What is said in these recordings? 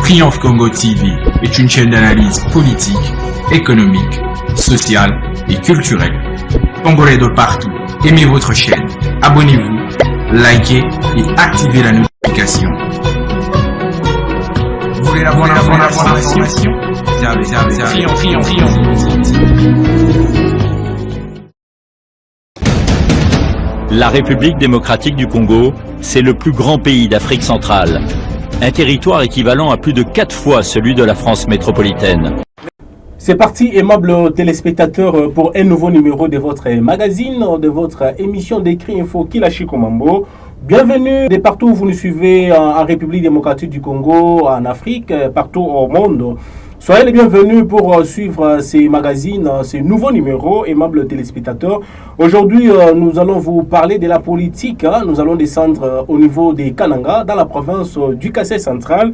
Triomphe Congo TV est une chaîne d'analyse politique, économique, sociale et culturelle. Congolais de partout, aimez votre chaîne, abonnez-vous, likez et activez la notification. Vous voulez la bonne information? La République démocratique du Congo, c'est le plus grand pays d'Afrique centrale. Un territoire équivalent à plus de 4 fois celui de la France métropolitaine. C'est parti, aimables téléspectateurs, pour un nouveau numéro de votre magazine, de votre émission d'écrit info Kilashi Komambo. Bienvenue de partout où vous nous suivez en République démocratique du Congo, en Afrique, partout au monde. Soyez les bienvenus pour suivre ces magazines, ces nouveaux numéros, aimables téléspectateurs. Aujourd'hui, nous allons vous parler de la politique. Nous allons descendre au niveau des Kananga, dans la province du Kasaï central.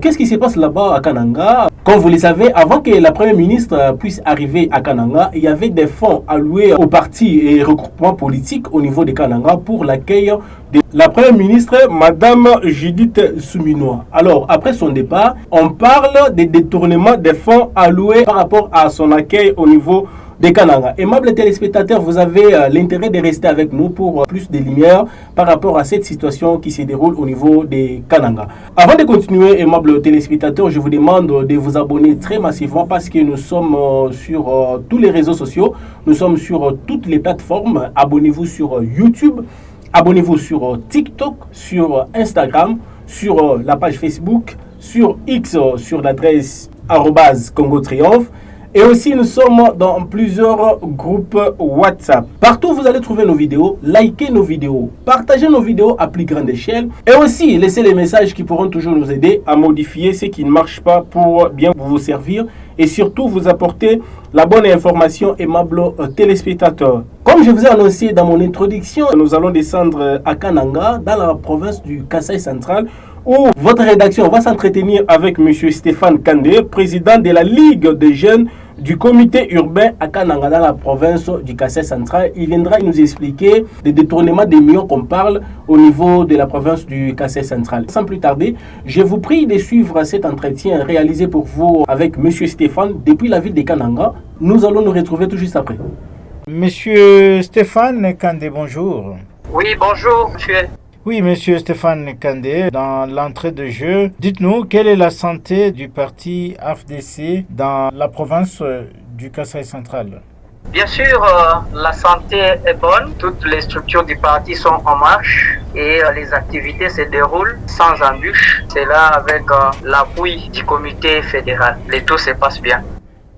Qu'est-ce qui se passe là-bas à Kananga? Comme vous le savez, avant que la première ministre puisse arriver à Kananga, il y avait des fonds alloués aux partis et regroupements politiques au niveau de Kananga pour l'accueil de la première ministre, Madame Judith Suminwa. Alors, après son départ, on parle des détournements des fonds alloués par rapport à son accueil au niveau de Kananga. Aimables téléspectateurs, vous avez l'intérêt de rester avec nous pour plus de lumière par rapport à cette situation qui se déroule au niveau de Kananga. Avant de continuer, aimables téléspectateurs, je vous demande de vous abonner très massivement parce que nous sommes sur tous les réseaux sociaux, nous sommes sur toutes les plateformes. Abonnez-vous sur YouTube, abonnez-vous sur TikTok, sur Instagram, sur la page Facebook, sur X, sur l'adresse @Congo Triomphe. Et aussi, nous sommes dans plusieurs groupes WhatsApp. Partout, vous allez trouver nos vidéos. Likez nos vidéos. Partagez nos vidéos à plus grande échelle. Et aussi, laissez les messages qui pourront toujours nous aider à modifier ce qui ne marche pas pour bien vous servir. Et surtout, vous apporter la bonne information, aimables téléspectateurs. Comme je vous ai annoncé dans mon introduction, nous allons descendre à Kananga, dans la province du Kasaï central, où votre rédaction va s'entretenir avec M. Stéphane Kandé, président de la Ligue des jeunes du comité urbain à Kananga, dans la province du Kasaï central. Il viendra nous expliquer les détournements des millions qu'on parle au niveau de la province du Kasaï central. Sans plus tarder, je vous prie de suivre cet entretien réalisé pour vous avec M. Stéphane depuis la ville de Kananga. Nous allons nous retrouver tout juste après. Monsieur Stéphane Kandé, bonjour. Oui, bonjour, monsieur. Oui, monsieur Stéphane Kandé, dans l'entrée de jeu, dites-nous quelle est la santé du parti AFDC dans la province du Kasaï central? Bien sûr, la santé est bonne, toutes les structures du parti sont en marche et les activités se déroulent sans embûche. C'est là avec l'appui du comité fédéral. Le tout se passe bien.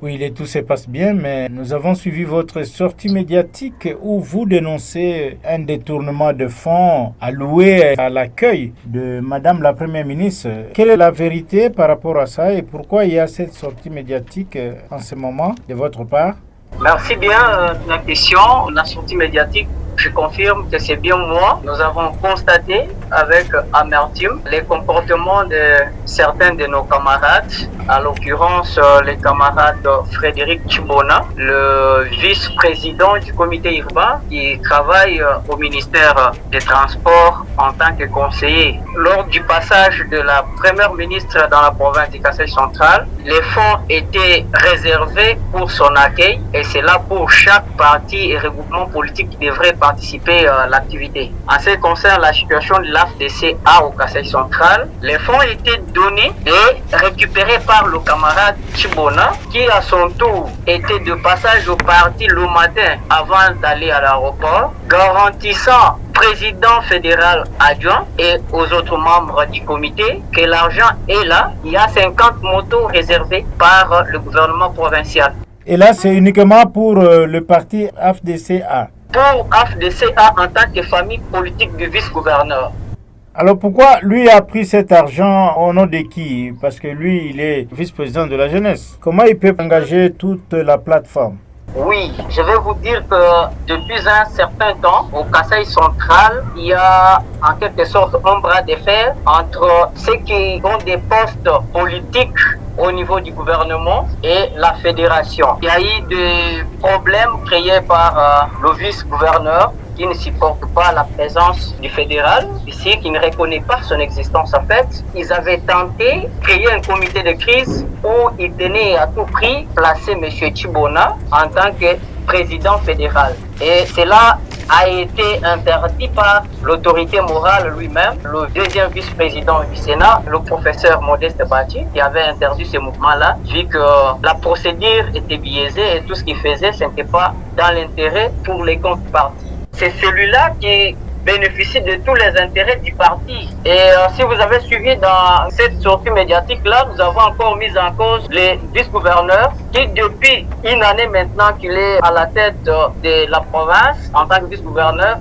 Oui, le tout se passe bien, mais nous avons suivi votre sortie médiatique où vous dénoncez un détournement de fonds alloués à l'accueil de Madame la Première ministre. Quelle est la vérité par rapport à ça et pourquoi il y a cette sortie médiatique en ce moment de votre part? Merci bien de la question. La sortie médiatique, je confirme que c'est bien moi. Nous avons constaté avec amertume les comportements de certains de nos camarades, à l'occurrence les camarades Frédéric Chibona, le vice-président du comité urbain qui travaille au ministère des Transports en tant que conseiller. Lors du passage de la première ministre dans la province du Kasaï central, les fonds étaient réservés pour son accueil et c'est là pour chaque parti et regroupement politique qui devrait participer à l'activité. En ce qui concerne la situation de l'AFDC-A au Kasaï central, les fonds étaient donnés et récupérés par le camarade Chibona qui à son tour était de passage au parti le matin avant d'aller à l'aéroport, garantissant président fédéral adjoint et aux autres membres du comité que l'argent est là. Il y a 50 motos réservées par le gouvernement provincial. Et là, c'est uniquement pour le parti AFDC-A. Pour AFDC-A en tant que famille politique du vice-gouverneur. Alors pourquoi lui a pris cet argent au nom de qui? Parce que lui, il est vice-président de la jeunesse. Comment il peut engager toute la plateforme? Oui, je vais vous dire que depuis un certain temps, au Kasaï central, il y a en quelque sorte un bras de fer entre ceux qui ont des postes politiques au niveau du gouvernement et la fédération. Il y a eu des problèmes créés par le vice-gouverneur qui ne supportent pas la présence du fédéral ici, qui ne reconnaît pas son existence en fait. Ils avaient tenté de créer un comité de crise où ils tenaient à tout prix placer M. Tshibona en tant que président fédéral. Et cela a été interdit par l'autorité morale lui-même, le deuxième vice-président du Sénat, le professeur Modeste Bati, qui avait interdit ce mouvement-là, vu que la procédure était biaisée et tout ce qu'il faisait, ce n'était pas dans l'intérêt pour les comptes du parti. C'est celui-là qui bénéficie de tous les intérêts du parti. Et si vous avez suivi dans cette sortie médiatique-là, nous avons encore mis en cause le vice-gouverneur qui, depuis une année maintenant qu'il est à la tête de la province, en tant que vice-gouverneur,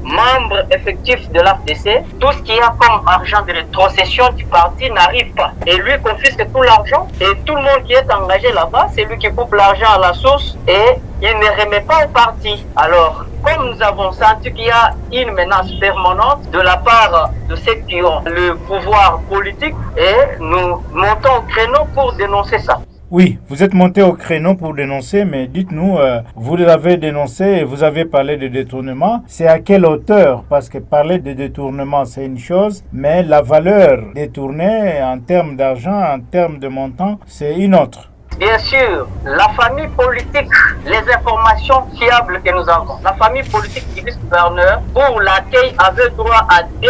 membre effectif de l'AFDC, tout ce qu'il y a comme argent de rétrocession du parti n'arrive pas. Et lui confisque tout l'argent et tout le monde qui est engagé là-bas, c'est lui qui coupe l'argent à la source et il ne remet pas au parti. Alors, comme nous avons senti qu'il y a une menace permanente de la part de ceux qui ont le pouvoir politique, et nous montons au créneau pour dénoncer ça. Oui, vous êtes monté au créneau pour dénoncer, mais dites-nous, vous l'avez dénoncé et vous avez parlé de détournement. C'est à quelle hauteur? Parce que parler de détournement, c'est une chose, mais la valeur détournée en termes d'argent, en termes de montant, c'est une autre. Bien sûr, la famille politique, les informations fiables que nous avons, la famille politique du vice-gouverneur, pour laquelle avait droit à 2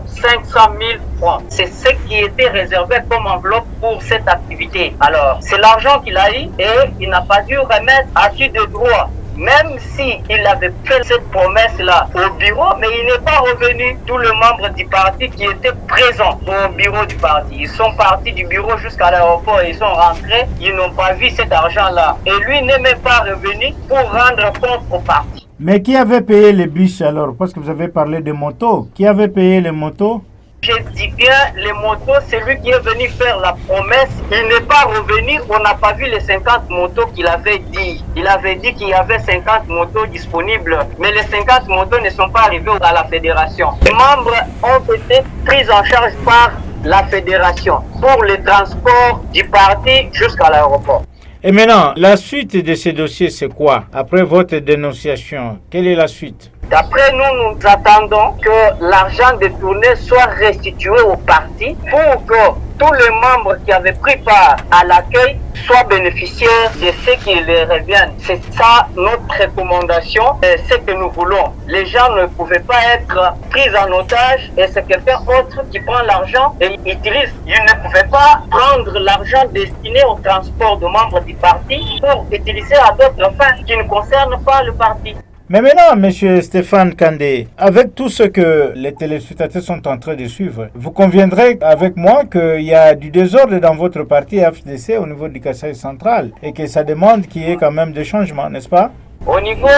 500 000 francs. C'est ce qui était réservé comme enveloppe pour cette activité. Alors, c'est l'argent qu'il a eu et il n'a pas dû remettre à qui de droit. Même s'il avait fait cette promesse-là au bureau, mais il n'est pas revenu. Tous les membres du parti qui étaient présents au bureau du parti, ils sont partis du bureau jusqu'à l'aéroport, ils sont rentrés, ils n'ont pas vu cet argent-là. Et lui n'est même pas revenu pour rendre compte au parti. Mais qui avait payé les bus alors? Parce que vous avez parlé de motos. Qui avait payé les motos? Je dis bien, les motos, c'est lui qui est venu faire la promesse. Il n'est pas revenu, on n'a pas vu les 50 motos qu'il avait dit. Il avait dit qu'il y avait 50 motos disponibles, mais les 50 motos ne sont pas arrivées à la fédération. Les membres ont été pris en charge par la fédération pour le transport du parti jusqu'à l'aéroport. Et maintenant, la suite de ces dossiers, c'est quoi? Après votre dénonciation, quelle est la suite? D'après nous, nous attendons que l'argent détourné soit restitué au parti pour que tous les membres qui avaient pris part à l'accueil soient bénéficiaires de ce qui leur revient. C'est ça notre recommandation, et ce que nous voulons. Les gens ne pouvaient pas être pris en otage et c'est quelqu'un autre qui prend l'argent et utilise. Ils ne pouvaient pas prendre l'argent destiné au transport de membres du parti pour utiliser à d'autres fins qui ne concernent pas le parti. Mais maintenant, M. Stéphane Kandé, avec tout ce que les téléspectateurs sont en train de suivre, vous conviendrez avec moi qu'il y a du désordre dans votre parti FDC au niveau du Kasaï central et que ça demande qu'il y ait quand même des changements, n'est-ce pas? Au niveau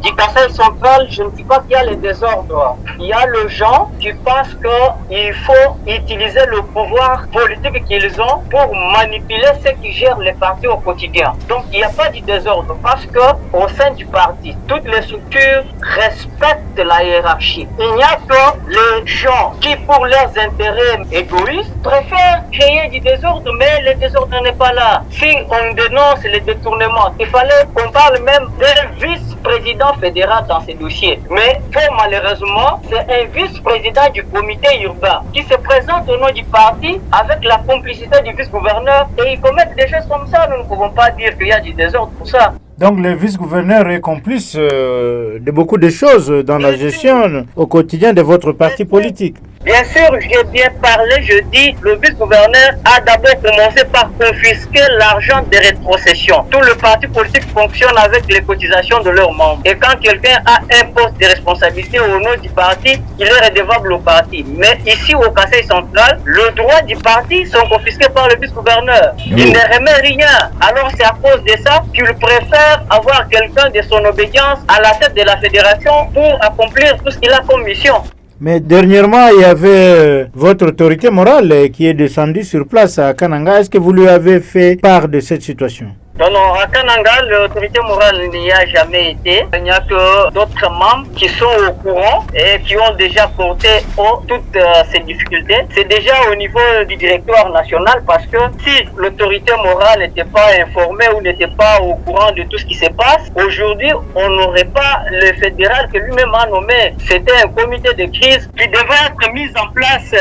du Kasaï central, je ne dis pas qu'il y a le désordre. Il y a les gens qui pensent qu'il faut utiliser le pouvoir politique qu'ils ont pour manipuler ceux qui gèrent les partis au quotidien. Donc il n'y a pas de désordre parce qu'au sein du parti, toutes les structures respectent la hiérarchie. Il n'y a que les gens qui, pour leurs intérêts égoïstes, préfèrent créer du désordre, mais le désordre n'est pas là. Si on dénonce les détournements, il fallait qu'on parle même d'un vice-président fédéral dans ces dossiers. Mais malheureusement, c'est un vice-président du comité urbain qui se présente au nom du parti avec la complicité du vice-gouverneur et ils commettent des choses comme ça. Nous ne pouvons pas dire qu'il y a du désordre pour ça. Donc le vice-gouverneur est complice de beaucoup de choses dans la gestion au quotidien de votre parti politique. Bien sûr, j'ai bien parlé, je dis, le vice-gouverneur a d'abord commencé par confisquer l'argent des rétrocessions. Tout le parti politique fonctionne avec les cotisations de leurs membres. Et quand quelqu'un a un poste de responsabilité au nom du parti, il est redevable au parti. Mais ici, au Conseil central, le droit du parti sont confisqués par le vice-gouverneur. Il ne remet rien. Alors c'est à cause de ça qu'il préfère avoir quelqu'un de son obédience à la tête de la fédération pour accomplir tout ce qu'il a comme mission. Mais dernièrement, il y avait votre autorité morale qui est descendue sur place à Kananga. Est-ce que vous lui avez fait part de cette situation? Non, non, à Kananga, l'autorité morale n'y a jamais été. Il n'y a que d'autres membres qui sont au courant et qui ont déjà porté toutes ces difficultés. C'est déjà au niveau du directoire national parce que si l'autorité morale n'était pas informée ou n'était pas au courant de tout ce qui se passe, aujourd'hui, on n'aurait pas le fédéral que lui-même a nommé. C'était un comité de crise qui devait être mis en place.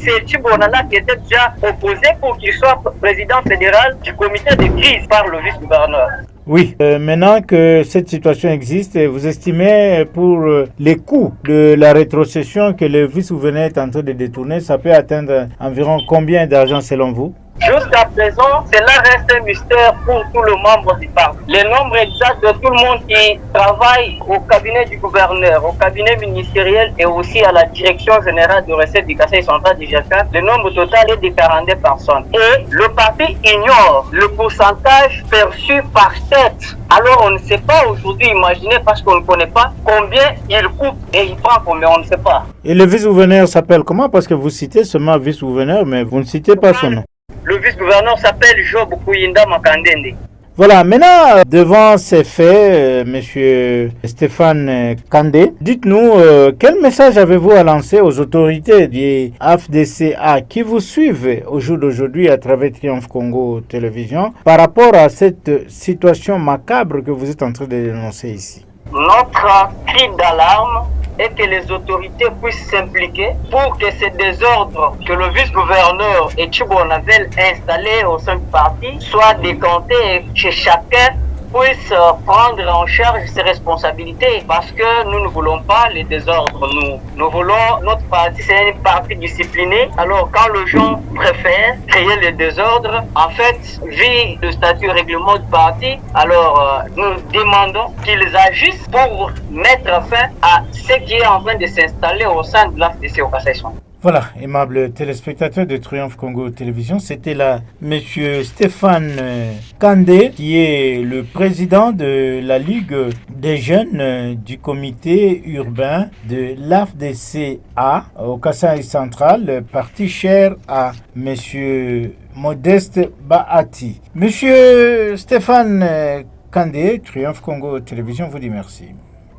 C'est Tchibonala qui était déjà opposé pour qu'il soit président fédéral du comité de crise par le vice-gouverneur. Oui, maintenant que cette situation existe, vous estimez pour les coûts de la rétrocession que le vice-gouverneur est en train de détourner, ça peut atteindre environ combien d'argent selon vous? Jusqu'à présent, cela reste un mystère pour tout le membre du parti. Le nombre exact de tout le monde qui travaille au cabinet du gouverneur, au cabinet ministériel et aussi à la direction générale de recettes du Conseil central du G4, le nombre total est de 42 personnes. Et le parti ignore le pourcentage perçu par tête. Alors on ne sait pas aujourd'hui imaginer parce qu'on ne connaît pas combien il coupe et il prend combien, on ne sait pas. Et le vice-gouverneur s'appelle comment? Parce que vous citez seulement vice-gouverneur, mais vous ne citez pas son nom. Le vice-gouverneur s'appelle Job Kuyinda Makandende. Voilà, maintenant, devant ces faits, monsieur Stéphane Kandé, dites-nous, quel message avez-vous à lancer aux autorités du AFDCA qui vous suivent au jour d'aujourd'hui à travers Triomphe Congo Télévision par rapport à cette situation macabre que vous êtes en train de dénoncer ici? Notre cri d'alarme est que les autorités puissent s'impliquer pour que ces désordres que le vice-gouverneur et Tchibona veulent installer au sein du parti soient décantés et que chacun puisse prendre en charge ses responsabilités parce que nous ne voulons pas les désordres. Nous voulons, notre parti, c'est un parti discipliné. Alors quand les gens préfèrent créer les désordres, en fait, vu le statut règlement du parti, alors nous demandons qu'ils agissent pour mettre fin à ce qui est en train de s'installer au sein de l'AFDC au Kassai-Central. Voilà, aimables téléspectateurs de Triomphe Congo Télévision, c'était là monsieur Stéphane Kandé, qui est le président de la Ligue des jeunes du comité urbain de l'AFDCA au Kassai central, parti cher à monsieur Modeste Bahati. Monsieur Stéphane Kandé, Triomphe Congo Télévision vous dit merci.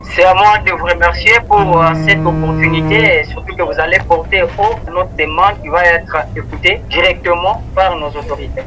C'est à moi de vous remercier pour cette opportunité et surtout que vous allez porter haut notre demande qui va être écoutée directement par nos autorités.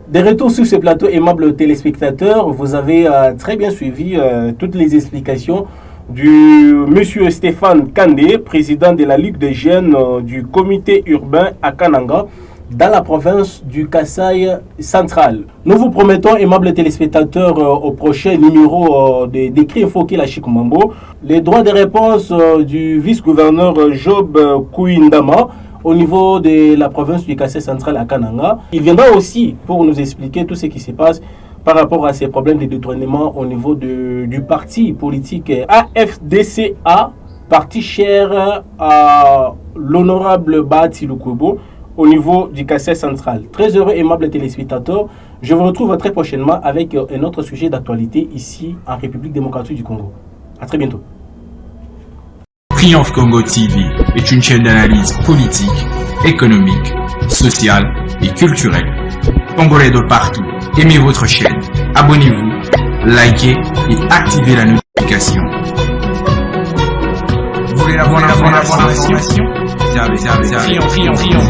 De retour sur ce plateau, aimables téléspectateurs, vous avez très bien suivi toutes les explications du monsieur Stéphane Kandé, président de la Ligue des jeunes du comité urbain à Kananga, dans la province du Kassai central. Nous vous promettons, aimables téléspectateurs, au prochain numéro d'Écrit Info Kila Chikumambo, les droits de réponse du vice-gouverneur Job Kuyindama au niveau de la province du Kassai central à Kananga. Il viendra aussi pour nous expliquer tout ce qui se passe par rapport à ces problèmes de détournement au niveau du parti politique AFDCA, parti cher à l'honorable Bahati Lukubo, au niveau du Kassai central. Très heureux, aimables téléspectateurs. Je vous retrouve très prochainement avec un autre sujet d'actualité ici en République démocratique du Congo. À très bientôt. Triomphe Congo TV est une chaîne d'analyse politique, économique, sociale et culturelle. Congolais de partout, aimez votre chaîne, abonnez-vous, likez et activez la notification. Vous voulez avoir l'information? Triomphe.